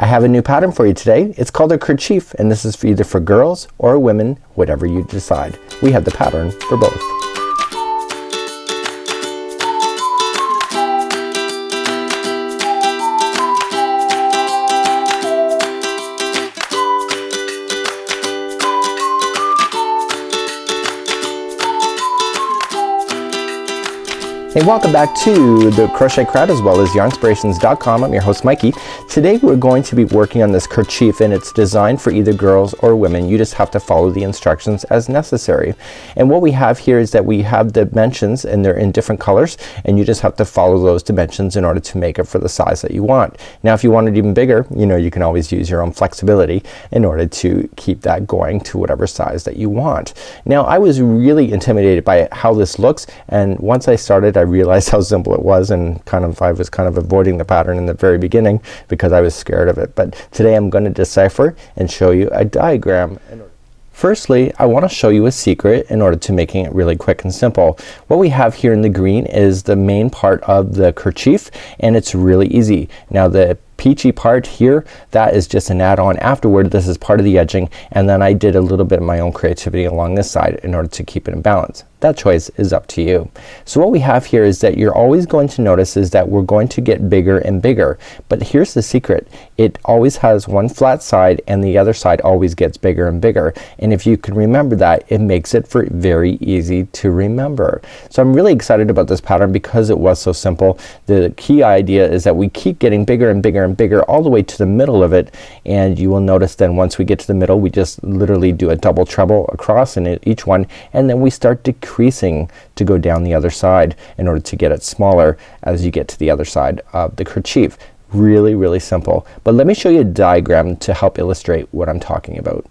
I have a new pattern for you today. It's called a kerchief, and this is for either for girls or women, whatever you decide. We have the pattern for both. Hey, welcome back to the Crochet Crowd as well as yarnspirations.com. I'm your host Mikey. Today we're going to be working on this kerchief, and it's designed for either girls or women. You just have to follow the instructions as necessary. And what we have here is that we have dimensions, and they're in different colors, and you just have to follow those dimensions in order to make it for the size that you want. Now if you want it even bigger, you know, you can always use your own flexibility in order to keep that going to whatever size that you want. Now I was really intimidated by how this looks, and once I started I realized how simple it was, and I was kind of avoiding the pattern in the very beginning because I was scared of it. But today I'm going to decipher and show you a diagram. Firstly, I want to show you a secret in order to making it really quick and simple. What we have here in the green is the main part of the kerchief, and it's really easy. Now the peachy part here, that is just an add-on afterward. This is part of the edging, and then I did a little bit of my own creativity along this side in order to keep it in balance. That choice is up to you. So what we have here is that you're always going to notice is that we're going to get bigger and bigger. But here's the secret. It always has one flat side, and the other side always gets bigger and bigger. And if you can remember that, it makes it very easy to remember. So I'm really excited about this pattern because it was so simple. The key idea is that we keep getting bigger and bigger and bigger all the way to the middle of it, and you will notice then once we get to the middle we just literally do a double treble across in each one, and then we start decreasing to go down the other side in order to get it smaller as you get to the other side of the kerchief. Really simple. But let me show you a diagram to help illustrate what I'm talking about.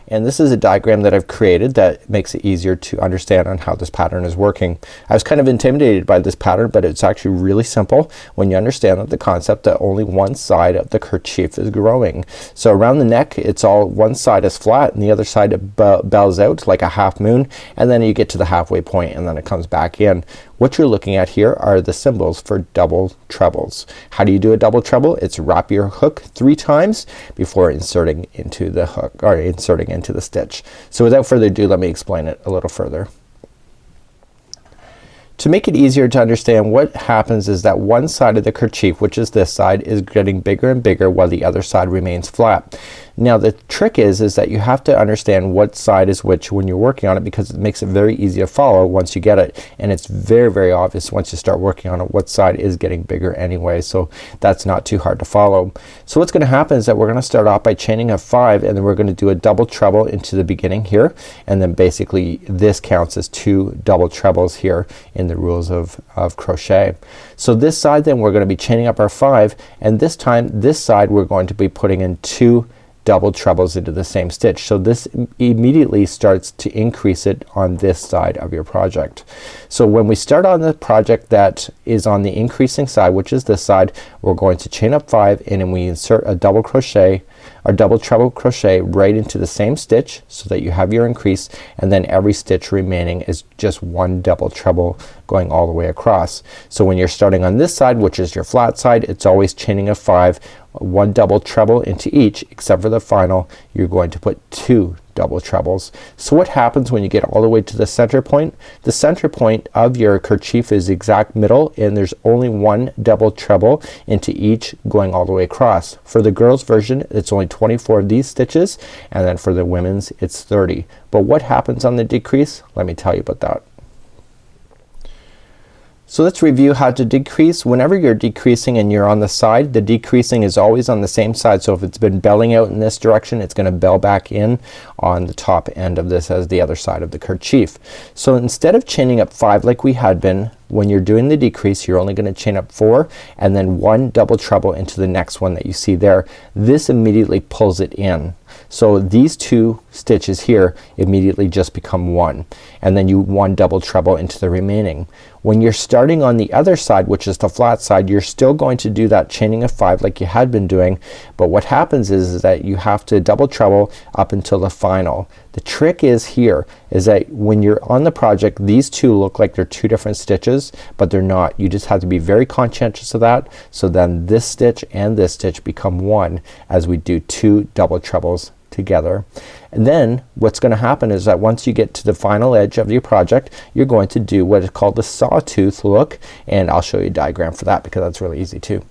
And this is a diagram that I've created that makes it easier to understand on how this pattern is working. I was kind of intimidated by this pattern, but it's actually really simple when you understand that the concept that only one side of the kerchief is growing. So around the neck it's all one side is flat and the other side bows out like a half moon, and then you get to the halfway point and then it comes back in. What you're looking at here are the symbols for double trebles. How do you do a double treble? It's wrap your hook 3 times before inserting into the hook, or inserting into the stitch. So without further ado, let me explain it a little further. To make it easier to understand, what happens is that one side of the kerchief, which is this side, is getting bigger and bigger while the other side remains flat. Now the trick is that you have to understand what side is which when you're working on it, because it makes it very easy to follow once you get it, and it's very obvious once you start working on it what side is getting bigger anyway, so that's not too hard to follow. So what's gonna happen is that we're gonna start off by chaining a 5, and then we're gonna do a double treble into the beginning here, and then basically this counts as 2 double trebles here in the rules of crochet. So this side then we're gonna be chaining up our 5, and this time this side we're going to be putting in 2 double trebles into the same stitch. So this immediately starts to increase it on this side of your project. So when we start on the project that is on the increasing side, which is this side, we're going to chain up 5, and then we insert a double crochet or double treble crochet right into the same stitch so that you have your increase, and then every stitch remaining is just 1 double treble going all the way across. So when you're starting on this side, which is your flat side, it's always chaining a 5, 1 double treble into each, except for the final you're going to put 2 double trebles. So what happens when you get all the way to the center point? The center point of your kerchief is exact middle, and there's only 1 double treble into each going all the way across. For the girls version it's only 24 of these stitches, and then for the women's it's 30. But what happens on the decrease? Let me tell you about that. So let's review how to decrease. Whenever you're decreasing and you're on the side, the decreasing is always on the same side. So if it's been belling out in this direction, it's gonna bell back in on the top end of this as the other side of the kerchief. So instead of chaining up 5 like we had been, when you're doing the decrease you're only gonna chain up 4 and then 1 double treble into the next one that you see there. This immediately pulls it in. So these 2 stitches here immediately just become 1, and then you 1 double treble into the remaining. When you're starting on the other side, which is the flat side, you're still going to do that chaining of 5 like you had been doing, but what happens is that you have to double treble up until the final. The trick is here is that when you're on the project, these two look like they're two different stitches, but they're not. You just have to be very conscientious of that. So then this stitch and this stitch become one as we do two double trebles together. And then what's gonna happen is that once you get to the final edge of your project, you're going to do what is called the sawtooth look, and I'll show you a diagram for that because that's really easy too.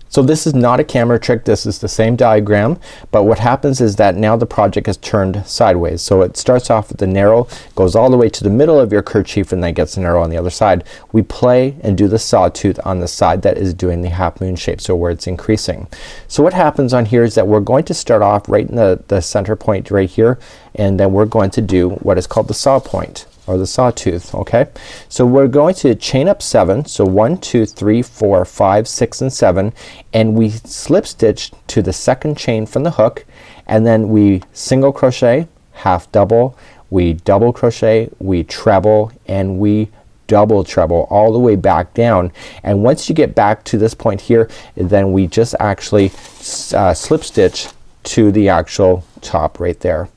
So this is not a camera trick, this is the same diagram, but what happens is that now the project is turned sideways. So it starts off with the narrow, goes all the way to the middle of your kerchief, and then gets narrow on the other side. We play and do the sawtooth on the side that is doing the half moon shape, so where it's increasing. So what happens on here is that we're going to start off right in the center point right here, and then we're going to do what is called the saw point, or the sawtooth. Okay, so we're going to chain up 7. So 1 2 3 4 5 6 and 7, and we slip stitch to the second chain from the hook, and then we single crochet, half double, we double crochet, we treble, and we double treble all the way back down. And once you get back to this point here, then we just actually slip stitch to the actual top right there.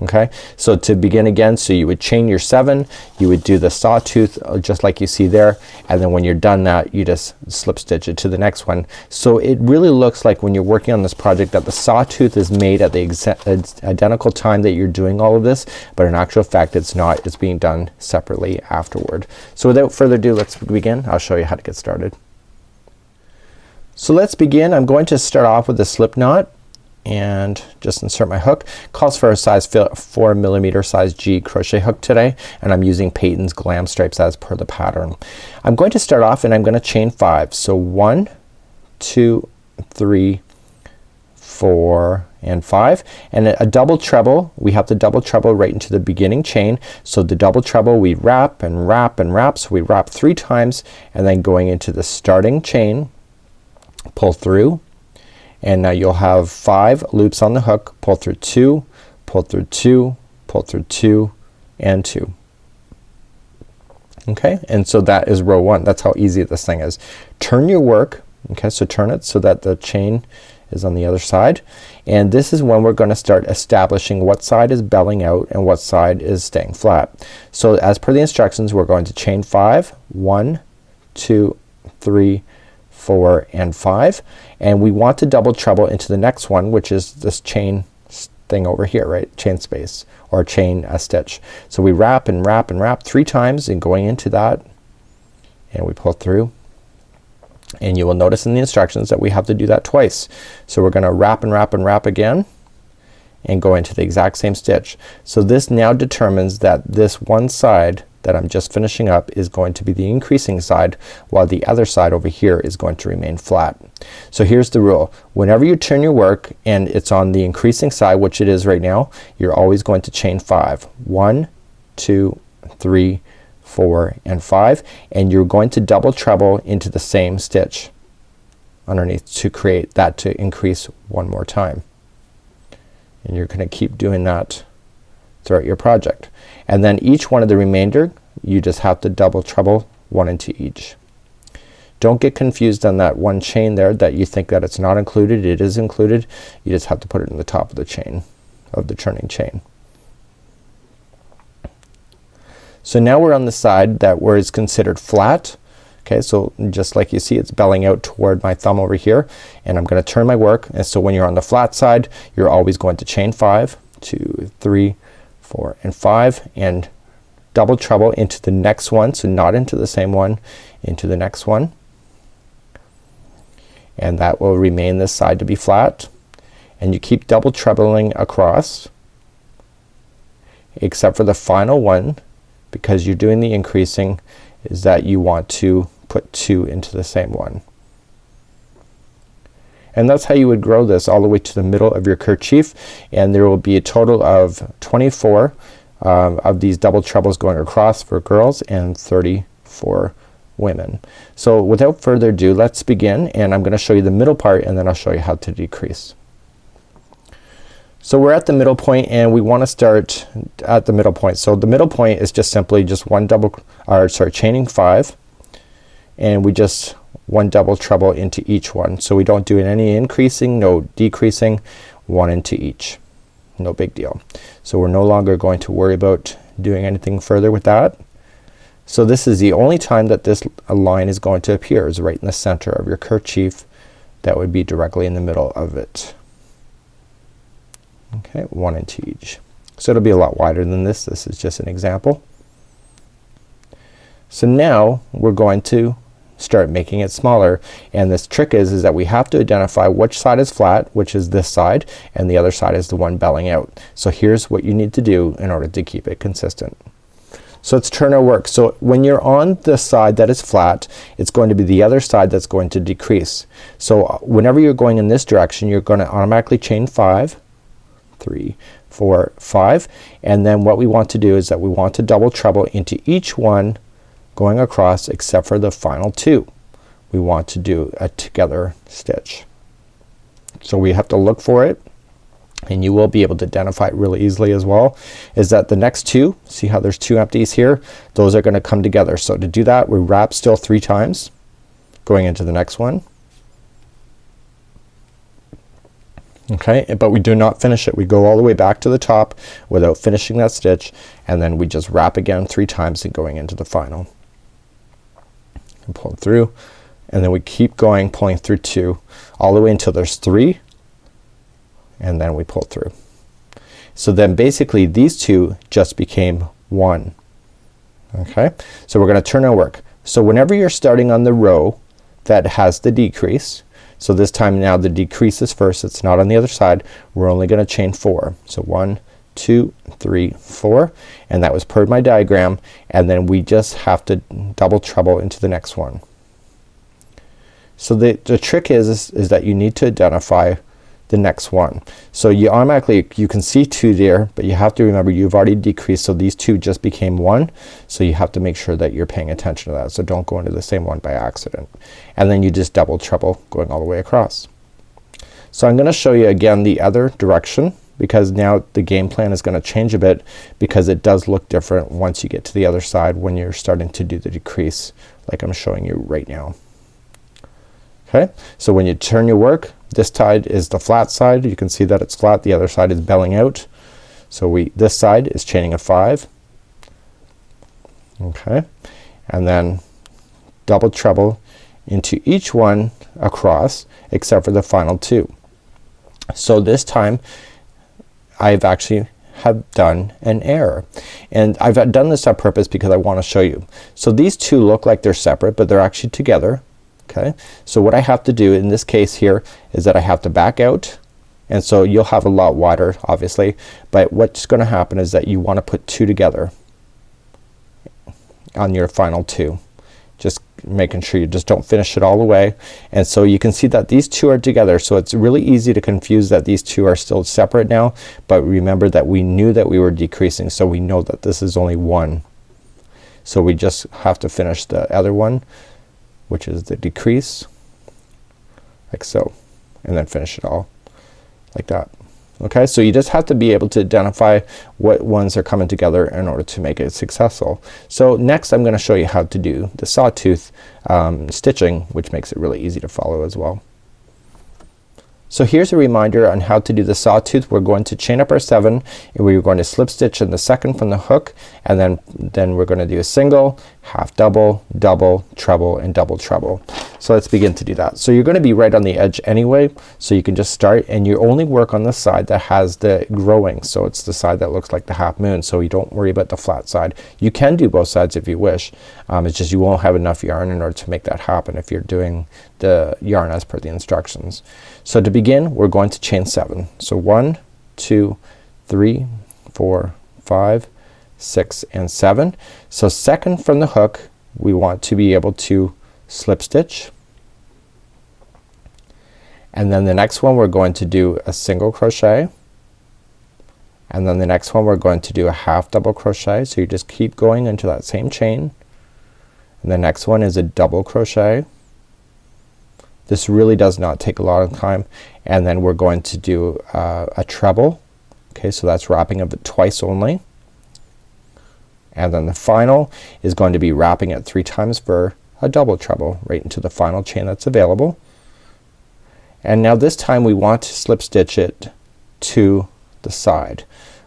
Okay, so to begin again, so you would chain your 7, you would do the sawtooth just like you see there, and then when you're done that, you just slip stitch it to the next one. So it really looks like when you're working on this project that the sawtooth is made at the identical time that you're doing all of this, but in actual fact it's not. It's being done separately afterward. So without further ado, let's begin. I'll show you how to get started. So let's begin. I'm going to start off with a slip knot and just insert my hook. Calls for a size 4mm size G crochet hook today, and I'm using Peyton's Glam Stripes as per the pattern. I'm going to start off and I'm gonna chain 5. So 1 2 3 4 and 5, and a double treble. We have to double treble right into the beginning chain. So the double treble we wrap and wrap and wrap, so we wrap 3 times, and then going into the starting chain, pull through, and now you'll have 5 loops on the hook. Pull through 2, pull through 2, pull through 2, and 2. Okay, and so that is row 1. That's how easy this thing is. Turn your work. Okay, so turn it so that the chain is on the other side, and this is when we're gonna start establishing what side is belling out and what side is staying flat. So as per the instructions, we're going to chain 5, 1 2 3 4 and 5, and we want to double treble into the next one, which is this chain thing over here, right? Chain space or chain stitch. So we wrap and wrap and wrap 3 times, and going into that, and we pull through, and you will notice in the instructions that we have to do that twice. So we're gonna wrap and wrap and wrap again and go into the exact same stitch. So this now determines that this one side that I'm just finishing up is going to be the increasing side, while the other side over here is going to remain flat. So here's the rule. Whenever you turn your work and it's on the increasing side, which it is right now, you're always going to chain 5. 1 2 3 4 and 5, and you're going to double treble into the same stitch underneath to create that, to increase one more time. And you're gonna keep doing that throughout your project. And then each one of the remainder, you just have to double treble 1 into each. Don't get confused on that one chain there that you think that it's not included. It is included. You just have to put it in the top of the chain, of the turning chain. So now we're on the side that where it's considered flat. Okay, so just like you see, it's belling out toward my thumb over here, and I'm gonna turn my work. And so when you're on the flat side, you're always going to chain 5, 2 3 4 and 5, and double treble into the next one. So not into the same one, into the next one, and that will remain this side to be flat. And you keep double trebling across, except for the final one, because you're doing the increasing, is that you want to put 2 into the same one. And that's how you would grow this all the way to the middle of your kerchief, and there will be a total of 24 of these double trebles going across for girls and 30 for women. So without further ado, let's begin, and I'm gonna show you the middle part, and then I'll show you how to decrease. So we're at the middle point, and we want to start at the middle point. So the middle point is just simply just chaining 5, and we just 1 double treble into each one. So we don't do any increasing, no decreasing, 1 into each. no big deal. So we're no longer going to worry about doing anything further with that. So this is the only time that this line is going to appear, is right in the center of your kerchief. That would be directly in the middle of it. Okay, 1 inch each. So it'll be a lot wider than this. This is just an example. So now we're going to start making it smaller, and this trick is that we have to identify which side is flat, which is this side, and the other side is the one belling out. So here's what you need to do in order to keep it consistent. So let's turn our work. So when you're on the side that is flat, it's going to be the other side that's going to decrease. So whenever you're going in this direction, you're going to automatically chain 5, 3, 4, 5, and then what we want to do is that we want to double treble into each one going across except for the final 2. We want to do a together stitch. So we have to look for it, and you will be able to identify it really easily as well, is that the next 2, see how there's 2 empties here, those are gonna come together. So to do that, we wrap still 3 times going into the next one. Okay, but we do not finish it. We go all the way back to the top without finishing that stitch, and then we just wrap again 3 times and going into the final. And pull it through, and then we keep going, pulling through 2 all the way until there's 3, and then we pull through. So then basically these 2 just became 1. Okay, so we're gonna turn our work. So whenever you're starting on the row that has the decrease, so this time now the decrease is first, it's not on the other side, we're only gonna chain 4. So 1, 2, 3, 4, and that was per my diagram, and then we just have to double treble into the next one. So the trick is that you need to identify the next one. So you automatically, you can see 2 there, but you have to remember you've already decreased, so these 2 just became 1, so you have to make sure that you're paying attention to that. So don't go into the same one by accident, and then you just double treble going all the way across. So I'm gonna show you again the other direction, because now the game plan is gonna change a bit, because it does look different once you get to the other side when you're starting to do the decrease like I'm showing you right now. Okay, so when you turn your work, this side is the flat side. You can see that it's flat, the other side is belling out. So this side is chaining a 5. Okay, and then double treble into each one across except for the final 2. So this time I've actually have done an error, and I've done this on purpose because I want to show you. So these 2 look like they're separate, but they're actually together. Okay, so what I have to do in this case here is that I have to back out, and so you'll have a lot wider obviously, but what's gonna happen is that you want to put 2 together on your final 2, just making sure you just don't finish it all the way. And so you can see that these 2 are together, so it's really easy to confuse that these 2 are still separate now, but remember that we knew that we were decreasing, so we know that this is only 1. So we just have to finish the other one, which is the decrease, like so, and then finish it all like that. Okay, so you just have to be able to identify what ones are coming together in order to make it successful. So next I'm gonna show you how to do the sawtooth stitching, which makes it really easy to follow as well. So here's a reminder on how to do the sawtooth. We're going to chain up our 7, and we're going to slip stitch in the second from the hook, and then we're going to do a single, half double, double, treble, and double treble. So let's begin to do that. So you're going to be right on the edge anyway, so you can just start, and you only work on the side that has the growing. So it's the side that looks like the half moon, so you don't worry about the flat side. You can do both sides if you wish. It's just you won't have enough yarn in order to make that happen if you're doing the yarn as per the instructions. So to begin, we're going to chain 7. So 1, 2, 3, 4, 5, 6, and 7. So second from the hook, we want to be able to slip stitch, and then the next one we're going to do a single crochet, and then the next one we're going to do a half double crochet. So you just keep going into that same chain, and the next one is a double crochet. This really does not take a lot of time, and then we're going to do a treble. Okay, so that's wrapping of it twice only, and then the final is going to be wrapping it 3 times for a double treble right into the final chain that's available. And now this time we want to slip stitch it to the side.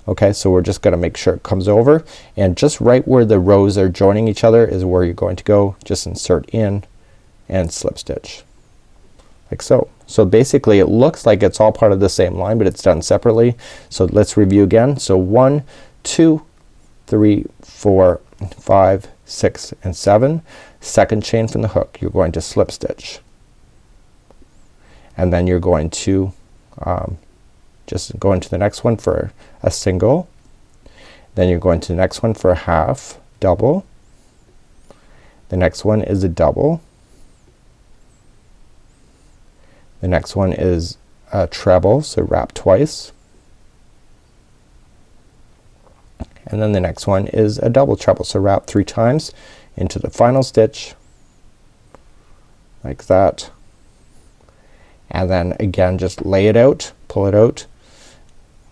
Okay, so we're just gonna make sure it comes over, and just right where the rows are joining each other is where you're going to go. Just insert in and slip stitch like so. So basically it looks like it's all part of the same line, but it's done separately. So let's review again. So 1, 2, 3, 4, 5, 6 and 7. Second chain from the hook, you're going to slip stitch, and then you're going to just go into the next one for a single, then you're going to the next one for a half double, the next one is a double, the next one is a treble, so wrap twice, and then the next one is a double treble, so wrap 3 times into the final stitch like that, and then again just lay it out, pull it out,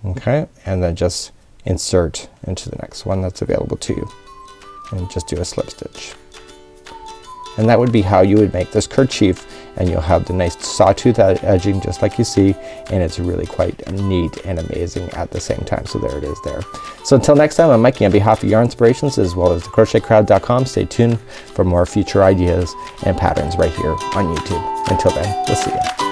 okay, and then just insert into the next one that's available to you and just do a slip stitch. And that would be how you would make this kerchief, and you'll have the nice sawtooth edging just like you see, and it's really quite neat and amazing at the same time. So there it is there. So until next time, I'm Mikey on behalf of Yarn Inspirations as well as the crochetcrowd.com. Stay tuned for more future ideas and patterns right here on YouTube. Until then, we'll see you.